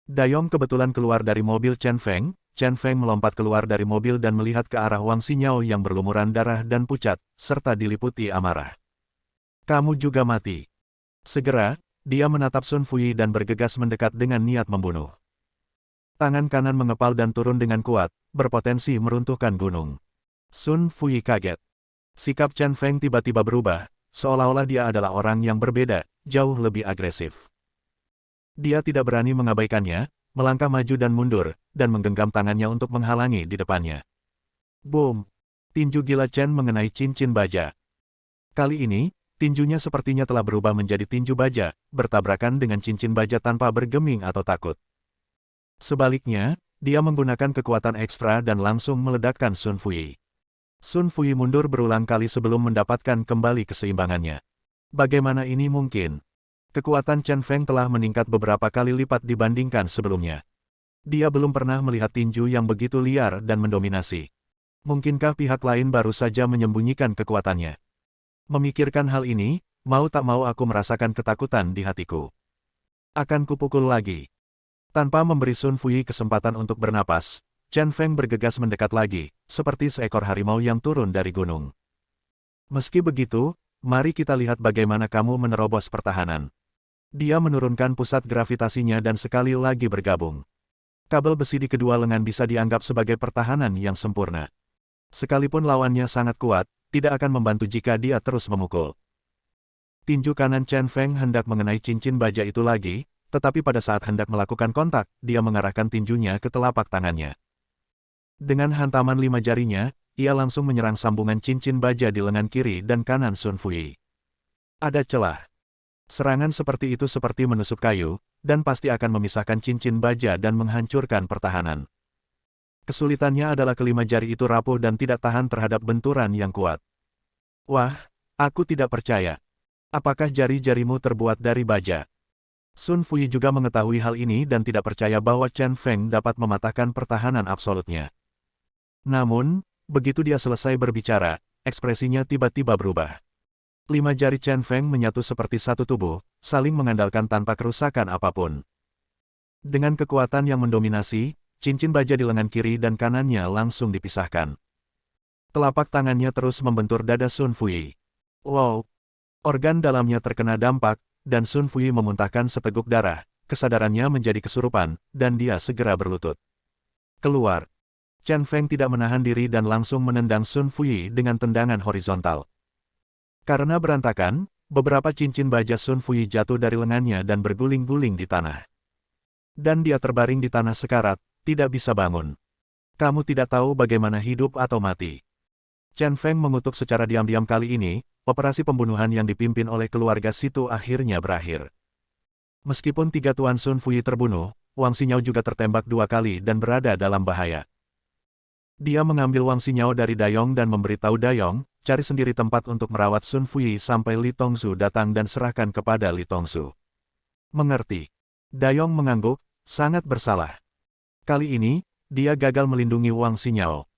Dayong kebetulan keluar dari mobil Chen Feng. Chen Feng melompat keluar dari mobil dan melihat ke arah Wang Xinyao yang berlumuran darah dan pucat, serta diliputi amarah. Kamu juga mati. Segera, dia menatap Sun Fuyi dan bergegas mendekat dengan niat membunuh. Tangan kanan mengepal dan turun dengan kuat, berpotensi meruntuhkan gunung. Sun Fuyi kaget. Sikap Chen Feng tiba-tiba berubah, seolah-olah dia adalah orang yang berbeda, jauh lebih agresif. Dia tidak berani mengabaikannya, melangkah maju dan mundur, dan menggenggam tangannya untuk menghalangi di depannya. Boom! Tinju gila Chen mengenai cincin baja. Kali ini, tinjunya sepertinya telah berubah menjadi tinju baja, bertabrakan dengan cincin baja tanpa bergeming atau takut. Sebaliknya, dia menggunakan kekuatan ekstra dan langsung meledakkan Sun Fuyi. Sun Fuyi mundur berulang kali sebelum mendapatkan kembali keseimbangannya. Bagaimana ini mungkin? Kekuatan Chen Feng telah meningkat beberapa kali lipat dibandingkan sebelumnya. Dia belum pernah melihat tinju yang begitu liar dan mendominasi. Mungkinkah pihak lain baru saja menyembunyikan kekuatannya? Memikirkan hal ini, mau tak mau aku merasakan ketakutan di hatiku. Akan kupukul lagi. Tanpa memberi Sun Fuyi kesempatan untuk bernapas, Chen Feng bergegas mendekat lagi, seperti seekor harimau yang turun dari gunung. Meski begitu, mari kita lihat bagaimana kamu menerobos pertahanan. Dia menurunkan pusat gravitasinya dan sekali lagi bergabung. Kabel besi di kedua lengan bisa dianggap sebagai pertahanan yang sempurna. Sekalipun lawannya sangat kuat, tidak akan membantu jika dia terus memukul. Tinju kanan Chen Feng hendak mengenai cincin baja itu lagi, tetapi pada saat hendak melakukan kontak, dia mengarahkan tinjunya ke telapak tangannya. Dengan hantaman 5 jarinya, ia langsung menyerang sambungan cincin baja di lengan kiri dan kanan Sun Fuyi. Ada celah. Serangan seperti itu seperti menusuk kayu, dan pasti akan memisahkan cincin baja dan menghancurkan pertahanan. Kesulitannya adalah kelima jari itu rapuh dan tidak tahan terhadap benturan yang kuat. Wah, aku tidak percaya. Apakah jari-jarimu terbuat dari baja? Sun Fuyi juga mengetahui hal ini dan tidak percaya bahwa Chen Feng dapat mematahkan pertahanan absolutnya. Namun, begitu dia selesai berbicara, ekspresinya tiba-tiba berubah. 5 jari Chen Feng menyatu seperti satu tubuh, saling mengandalkan tanpa kerusakan apapun. Dengan kekuatan yang mendominasi, cincin baja di lengan kiri dan kanannya langsung dipisahkan. Telapak tangannya terus membentur dada Sun Fuyi. Wow! Organ dalamnya terkena dampak, dan Sun Fuyi memuntahkan seteguk darah, kesadarannya menjadi kesurupan, dan dia segera berlutut. Keluar! Chen Feng tidak menahan diri dan langsung menendang Sun Fuyi dengan tendangan horizontal. Karena berantakan, beberapa cincin baja Sun Fuyi jatuh dari lengannya dan berguling-guling di tanah. Dan dia terbaring di tanah sekarat, tidak bisa bangun. Kamu tidak tahu bagaimana hidup atau mati. Chen Feng mengutuk secara diam-diam kali ini, operasi pembunuhan yang dipimpin oleh keluarga Situ akhirnya berakhir. Meskipun 3 Tuan Sun Fuyi terbunuh, Wang Xinyao juga tertembak 2 kali dan berada dalam bahaya. Dia mengambil Wang Xinyao dari Dayong dan memberitahu Dayong, cari sendiri tempat untuk merawat Sun Fuyi sampai Li Tongzu datang dan serahkan kepada Li Tongzu. Mengerti. Dayong mengangguk, sangat bersalah. Kali ini, dia gagal melindungi Wang Xinyao.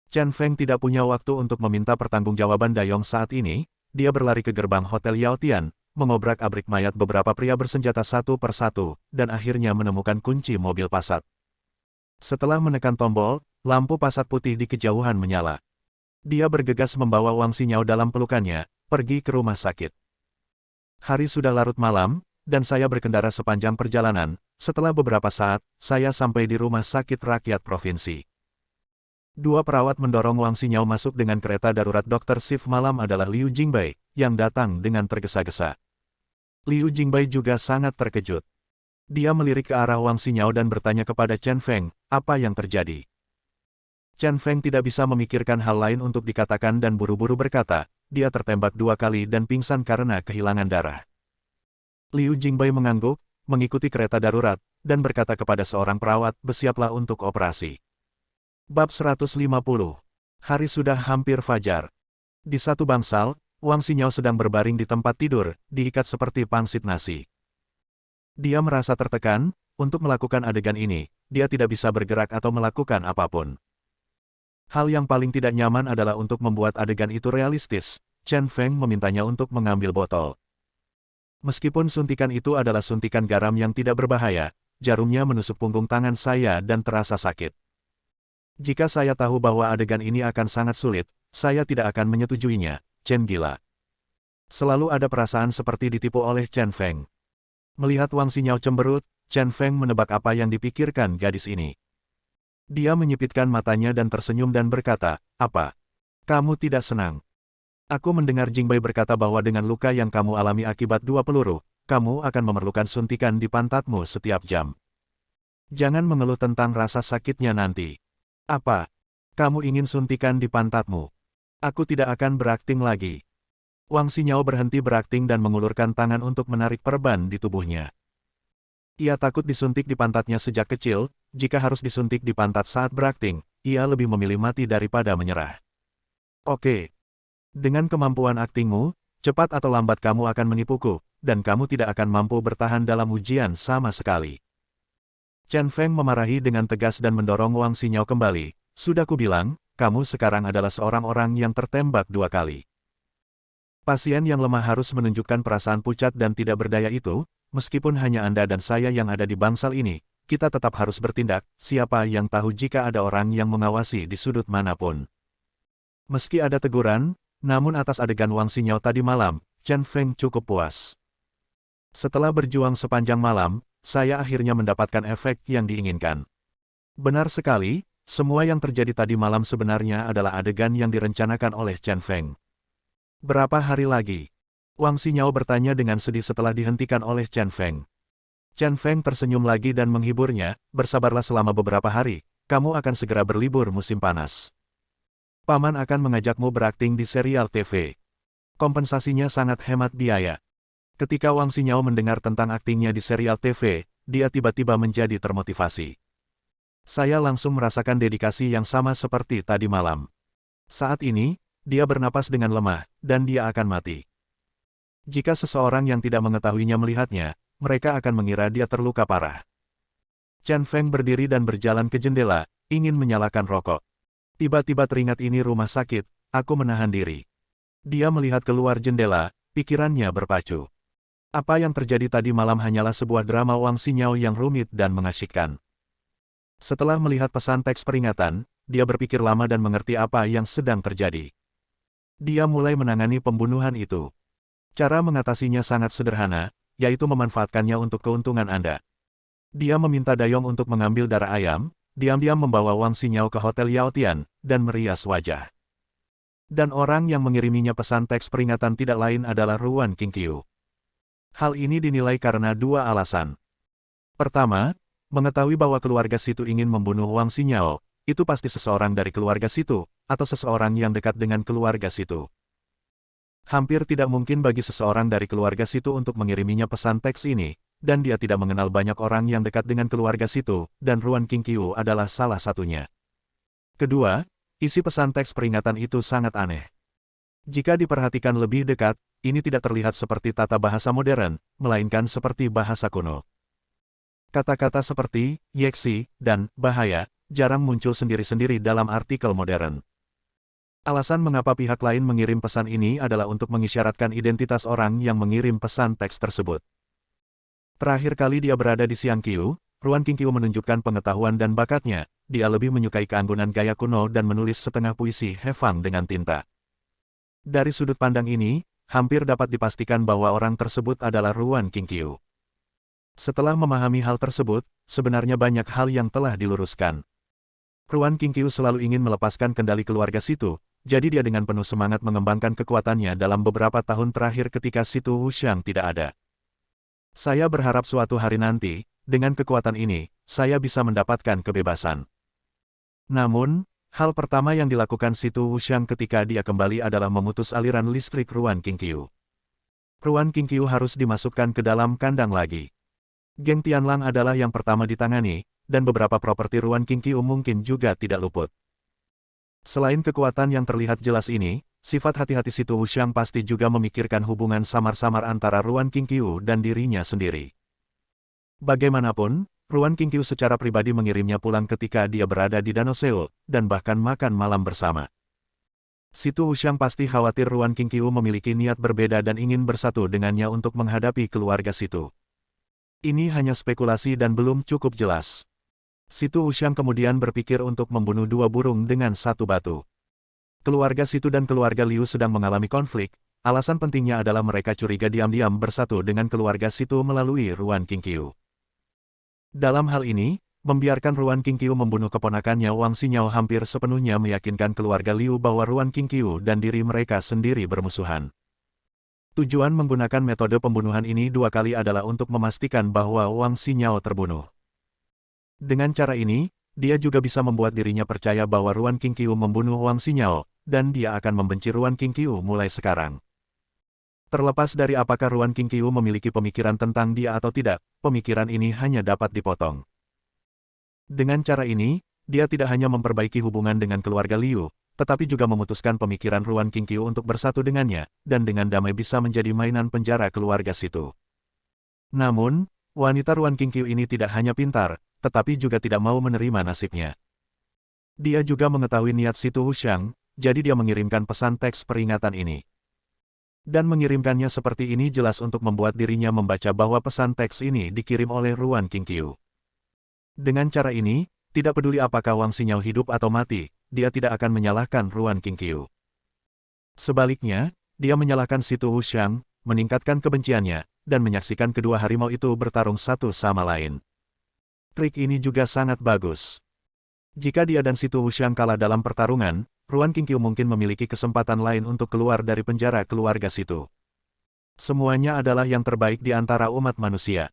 Chen Feng tidak punya waktu untuk meminta pertanggungjawaban Dayong saat ini, dia berlari ke gerbang Hotel Yaotian, mengobrak-abrik mayat beberapa pria bersenjata satu persatu, dan akhirnya menemukan kunci mobil Passat. Setelah menekan tombol, lampu Passat putih di kejauhan menyala. Dia bergegas membawa Wang Xinyao dalam pelukannya, pergi ke rumah sakit. Hari sudah larut malam, dan saya berkendara sepanjang perjalanan. Setelah beberapa saat, saya sampai di rumah sakit rakyat provinsi. 2 perawat mendorong Wang Xinyao masuk dengan kereta darurat dokter shift malam adalah Liu Jingbai, yang datang dengan tergesa-gesa. Liu Jingbai juga sangat terkejut. Dia melirik ke arah Wang Xinyao dan bertanya kepada Chen Feng, apa yang terjadi? Chen Feng tidak bisa memikirkan hal lain untuk dikatakan dan buru-buru berkata, dia tertembak 2 kali dan pingsan karena kehilangan darah. Liu Jingbai mengangguk, mengikuti kereta darurat, dan berkata kepada seorang perawat, bersiaplah untuk operasi. Bab 150. Hari sudah hampir fajar. Di satu bangsal, Wang Xinyao sedang berbaring di tempat tidur, diikat seperti pangsit nasi. Dia merasa tertekan, untuk melakukan adegan ini, dia tidak bisa bergerak atau melakukan apapun. Hal yang paling tidak nyaman adalah untuk membuat adegan itu realistis. Chen Feng memintanya untuk mengambil botol. Meskipun suntikan itu adalah suntikan garam yang tidak berbahaya, jarumnya menusuk punggung tangan saya dan terasa sakit. Jika saya tahu bahwa adegan ini akan sangat sulit, saya tidak akan menyetujuinya. Chen gila. Selalu ada perasaan seperti ditipu oleh Chen Feng. Melihat Wang Xinyao cemberut, Chen Feng menebak apa yang dipikirkan gadis ini. Dia menyipitkan matanya dan tersenyum dan berkata, apa? Kamu tidak senang? Aku mendengar Jingbai berkata bahwa dengan luka yang kamu alami akibat 2 peluru, kamu akan memerlukan suntikan di pantatmu setiap jam. Jangan mengeluh tentang rasa sakitnya nanti. Apa? Kamu ingin suntikan di pantatmu? Aku tidak akan berakting lagi. Wang Xinyao berhenti berakting dan mengulurkan tangan untuk menarik perban di tubuhnya. Ia takut disuntik di pantatnya sejak kecil, jika harus disuntik di pantat saat berakting, ia lebih memilih mati daripada menyerah. Oke. Dengan kemampuan aktingmu, cepat atau lambat kamu akan menipuku, dan kamu tidak akan mampu bertahan dalam ujian sama sekali. Chen Feng memarahi dengan tegas dan mendorong Wang Xinyao kembali. Sudah kubilang, kamu sekarang adalah seorang orang yang tertembak 2 kali. Pasien yang lemah harus menunjukkan perasaan pucat dan tidak berdaya itu. Meskipun hanya Anda dan saya yang ada di bangsal ini, kita tetap harus bertindak. Siapa yang tahu jika ada orang yang mengawasi di sudut manapun. Meski ada teguran, namun atas adegan Wang Xinyao tadi malam, Chen Feng cukup puas. Setelah berjuang sepanjang malam, saya akhirnya mendapatkan efek yang diinginkan. Benar sekali, semua yang terjadi tadi malam sebenarnya adalah adegan yang direncanakan oleh Chen Feng. Berapa hari lagi? Wang Xinyao bertanya dengan sedih setelah dihentikan oleh Chen Feng. Chen Feng tersenyum lagi dan menghiburnya, bersabarlah selama beberapa hari, kamu akan segera berlibur musim panas. Paman akan mengajakmu berakting di serial TV. Kompensasinya sangat hemat biaya. Ketika Wang Xinyao mendengar tentang aktingnya di serial TV, dia tiba-tiba menjadi termotivasi. Saya langsung merasakan dedikasi yang sama seperti tadi malam. Saat ini, dia bernapas dengan lemah, dan dia akan mati. Jika seseorang yang tidak mengetahuinya melihatnya, mereka akan mengira dia terluka parah. Chen Feng berdiri dan berjalan ke jendela, ingin menyalakan rokok. Tiba-tiba teringat ini rumah sakit, aku menahan diri. Dia melihat keluar jendela, pikirannya berpacu. Apa yang terjadi tadi malam hanyalah sebuah drama Wang Xinyao yang rumit dan mengasyikkan. Setelah melihat pesan teks peringatan, dia berpikir lama dan mengerti apa yang sedang terjadi. Dia mulai menangani pembunuhan itu. Cara mengatasinya sangat sederhana, yaitu memanfaatkannya untuk keuntungan Anda. Dia meminta Dayong untuk mengambil darah ayam, diam-diam membawa Wang Xinyao ke Hotel Yaotian, dan merias wajah. Dan orang yang mengiriminya pesan teks peringatan tidak lain adalah Ruan Qingqiu. Hal ini dinilai karena dua alasan. Pertama, mengetahui bahwa keluarga Situ ingin membunuh Wang Xinyao, itu pasti seseorang dari keluarga Situ, atau seseorang yang dekat dengan keluarga Situ. Hampir tidak mungkin bagi seseorang dari keluarga Situ untuk mengiriminya pesan teks ini, dan dia tidak mengenal banyak orang yang dekat dengan keluarga Situ, dan Ruan Qingqiu adalah salah satunya. Kedua, isi pesan teks peringatan itu sangat aneh. Jika diperhatikan lebih dekat, ini tidak terlihat seperti tata bahasa modern, melainkan seperti bahasa kuno. Kata-kata seperti "yeksi" dan "bahaya" jarang muncul sendiri-sendiri dalam artikel modern. Alasan mengapa pihak lain mengirim pesan ini adalah untuk mengisyaratkan identitas orang yang mengirim pesan teks tersebut. Terakhir kali dia berada di Xiangqiu, Ruan Qingqiu menunjukkan pengetahuan dan bakatnya, dia lebih menyukai keanggunan gaya kuno dan menulis setengah puisi Hefang dengan tinta. Dari sudut pandang ini, hampir dapat dipastikan bahwa orang tersebut adalah Ruan Qingqiu. Setelah memahami hal tersebut, sebenarnya banyak hal yang telah diluruskan. Ruan Qingqiu selalu ingin melepaskan kendali keluarga Situ, jadi dia dengan penuh semangat mengembangkan kekuatannya dalam beberapa tahun terakhir ketika Situ Wuxiang tidak ada. Saya berharap suatu hari nanti, dengan kekuatan ini, saya bisa mendapatkan kebebasan. Namun, hal pertama yang dilakukan Situ Wuxiang ketika dia kembali adalah memutus aliran listrik Ruan Qingqiu. Ruan Qingqiu harus dimasukkan ke dalam kandang lagi. Geng Tianlang adalah yang pertama ditangani, dan beberapa properti Ruan Qingqiu mungkin juga tidak luput. Selain kekuatan yang terlihat jelas ini, sifat hati-hati Situ Wuxiang pasti juga memikirkan hubungan samar-samar antara Ruan Qingqiu dan dirinya sendiri. Bagaimanapun, Ruan Qingqiu secara pribadi mengirimnya pulang ketika dia berada di Danau Seoul, dan bahkan makan malam bersama. Situ Wuxiang pasti khawatir Ruan Qingqiu memiliki niat berbeda dan ingin bersatu dengannya untuk menghadapi keluarga Situ. Ini hanya spekulasi dan belum cukup jelas. Situ Wuxiang kemudian berpikir untuk membunuh dua burung dengan satu batu. Keluarga Situ dan keluarga Liu sedang mengalami konflik, alasan pentingnya adalah mereka curiga diam-diam bersatu dengan keluarga Situ melalui Ruan Qingqiu. Dalam hal ini, membiarkan Ruan Qingqiu membunuh keponakannya Wang Xinyao hampir sepenuhnya meyakinkan keluarga Liu bahwa Ruan Qingqiu dan diri mereka sendiri bermusuhan. Tujuan menggunakan metode pembunuhan ini dua kali adalah untuk memastikan bahwa Wang Xinyao terbunuh. Dengan cara ini, dia juga bisa membuat dirinya percaya bahwa Ruan Qingqiu membunuh Wang Xinyao, dan dia akan membenci Ruan Qingqiu mulai sekarang. Terlepas dari apakah Ruan Qingqiu memiliki pemikiran tentang dia atau tidak, pemikiran ini hanya dapat dipotong. Dengan cara ini, dia tidak hanya memperbaiki hubungan dengan keluarga Liu, tetapi juga memutuskan pemikiran Ruan Qingqiu untuk bersatu dengannya, dan dengan damai bisa menjadi mainan penjara keluarga Situ. Namun, wanita Ruan Qingqiu ini tidak hanya pintar, tetapi juga tidak mau menerima nasibnya. Dia juga mengetahui niat Situ Wuxiang, jadi dia mengirimkan pesan teks peringatan ini. Dan mengirimkannya seperti ini jelas untuk membuat dirinya membaca bahwa pesan teks ini dikirim oleh Ruan Qingqiu. Dengan cara ini, tidak peduli apakah Wang Xinyao hidup atau mati, dia tidak akan menyalahkan Ruan Qingqiu. Sebaliknya, dia menyalahkan Situ Wuxiang, meningkatkan kebenciannya, dan menyaksikan kedua harimau itu bertarung satu sama lain. Trik ini juga sangat bagus. Jika dia dan Situ Wuxiang kalah dalam pertarungan, Ruan Qingqiu mungkin memiliki kesempatan lain untuk keluar dari penjara keluarga Situ. Semuanya adalah yang terbaik di antara umat manusia.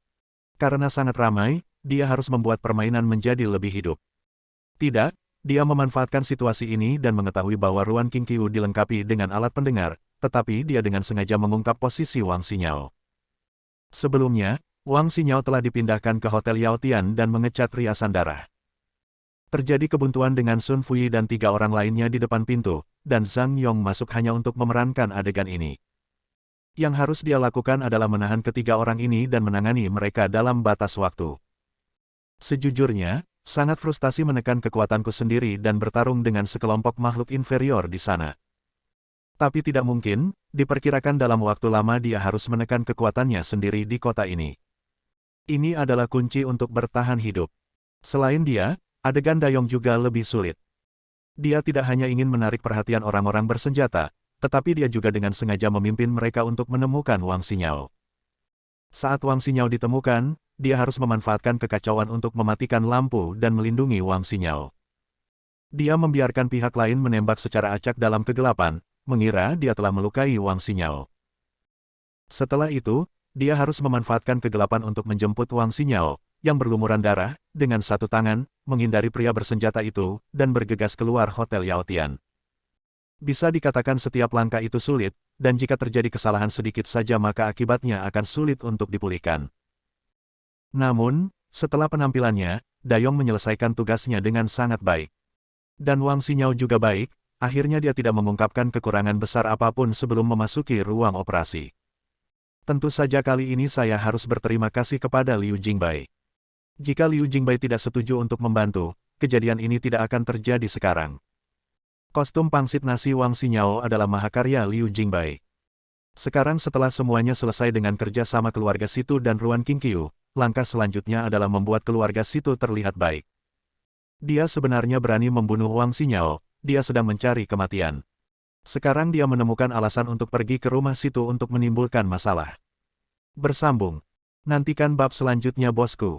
Karena sangat ramai, dia harus membuat permainan menjadi lebih hidup. Tidak, dia memanfaatkan situasi ini dan mengetahui bahwa Ruan Qingqiu dilengkapi dengan alat pendengar, tetapi dia dengan sengaja mengungkap posisi Wang Xinyao. Sebelumnya, Wang Xinyao telah dipindahkan ke Hotel Yaotian dan mengecat riasan darah. Terjadi kebuntuan dengan Sun Fuyi dan 3 orang lainnya di depan pintu, dan Zhang Yong masuk hanya untuk memerankan adegan ini. Yang harus dia lakukan adalah menahan ketiga orang ini dan menangani mereka dalam batas waktu. Sejujurnya, sangat frustasi menekan kekuatanku sendiri dan bertarung dengan sekelompok makhluk inferior di sana. Tapi tidak mungkin, diperkirakan dalam waktu lama dia harus menekan kekuatannya sendiri di kota ini. Ini adalah kunci untuk bertahan hidup. Selain dia, adegan Dayong juga lebih sulit. Dia tidak hanya ingin menarik perhatian orang-orang bersenjata, tetapi dia juga dengan sengaja memimpin mereka untuk menemukan Wang Xinyao. Saat Wang Xinyao ditemukan, dia harus memanfaatkan kekacauan untuk mematikan lampu dan melindungi Wang Xinyao. Dia membiarkan pihak lain menembak secara acak dalam kegelapan, mengira dia telah melukai Wang Xinyao. Setelah itu, dia harus memanfaatkan kegelapan untuk menjemput Wang Xinyao, yang berlumuran darah, dengan satu tangan, menghindari pria bersenjata itu, dan bergegas keluar Hotel Yaotian. Bisa dikatakan setiap langkah itu sulit, dan jika terjadi kesalahan sedikit saja maka akibatnya akan sulit untuk dipulihkan. Namun, setelah penampilannya, Dayong menyelesaikan tugasnya dengan sangat baik. Dan Wang Xinyao juga baik, akhirnya dia tidak mengungkapkan kekurangan besar apapun sebelum memasuki ruang operasi. Tentu saja kali ini saya harus berterima kasih kepada Liu Jingbai. Jika Liu Jingbai tidak setuju untuk membantu, kejadian ini tidak akan terjadi sekarang. Kostum pangsit nasi Wang Xinyao adalah mahakarya Liu Jingbai. Sekarang setelah semuanya selesai dengan kerja sama keluarga Situ dan Ruan Qingqiu, langkah selanjutnya adalah membuat keluarga Situ terlihat baik. Dia sebenarnya berani membunuh Wang Xinyao, dia sedang mencari kematian. Sekarang dia menemukan alasan untuk pergi ke rumah Situ untuk menimbulkan masalah. Bersambung. Nantikan bab selanjutnya bosku.